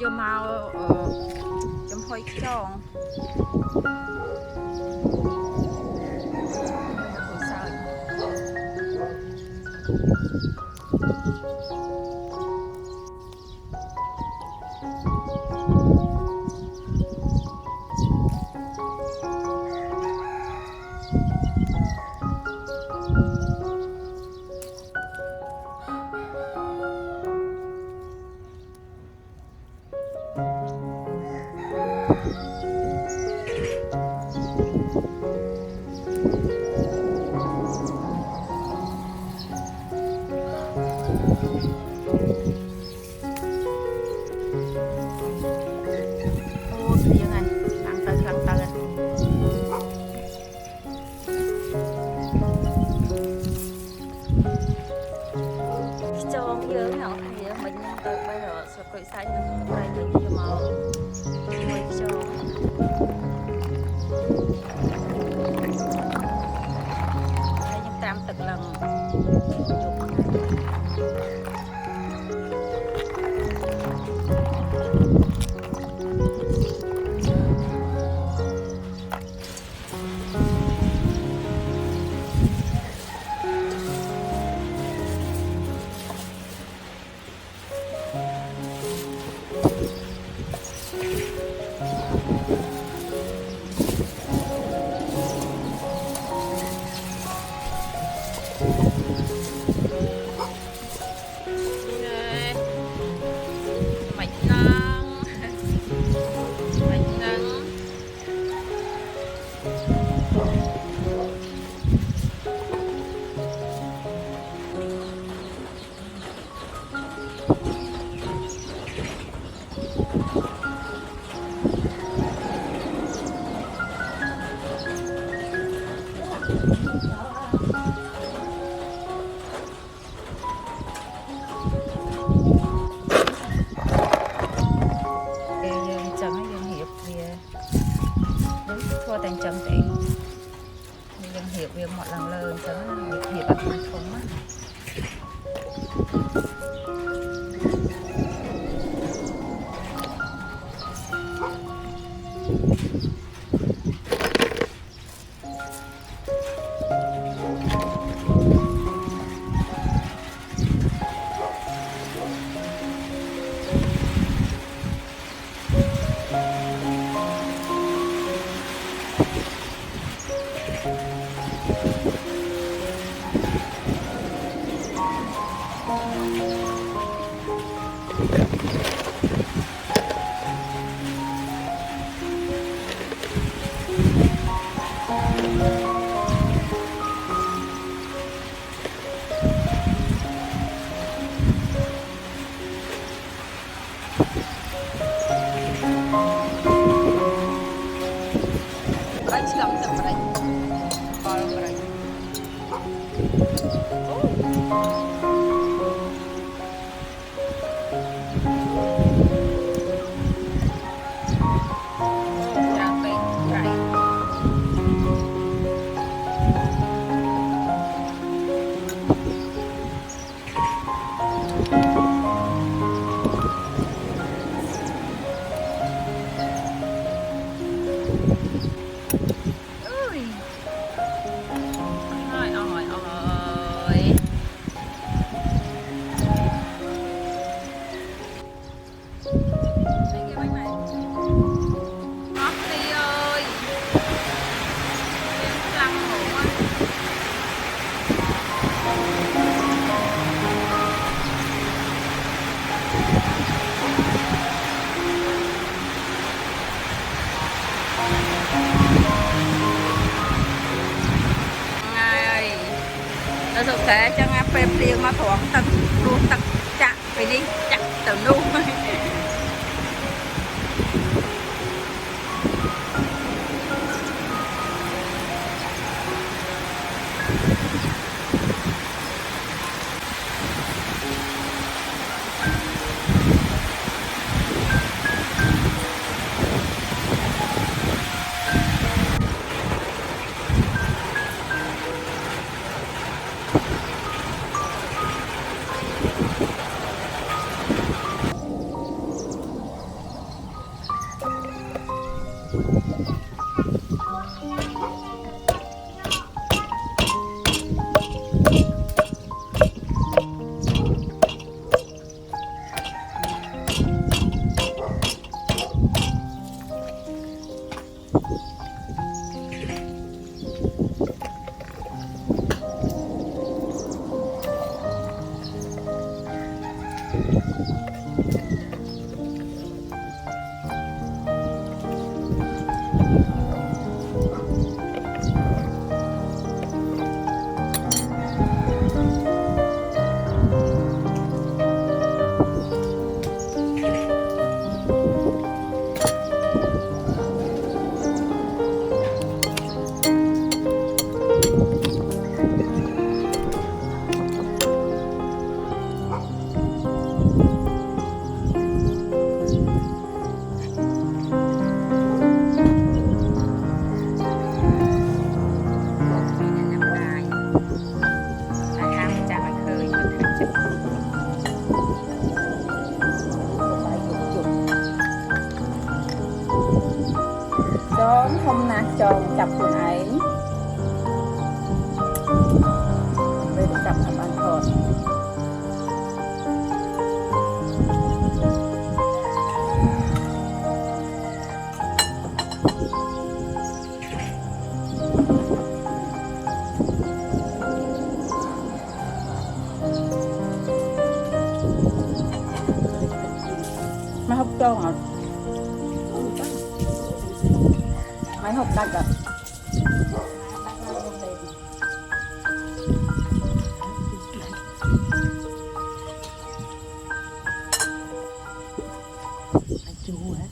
vô màu chấm hơi tròn hồi sao ô riêng này lăng tơ tròn dữ nào thì mình tới bây giờ sẽ quay xanh đây mình vô màu hơi tròn đây nhưng tam tật lần đang chấm để dân hiểu việc một lần lớn chấm việc ở thành phố á thực tế cho nghe phê riêng mà thoáng tật luôn tật chặt phải đi chặt từ nu cho chập quần ấy về để chập làm ăn thôi mà học cho hả máy học đặt à chú hả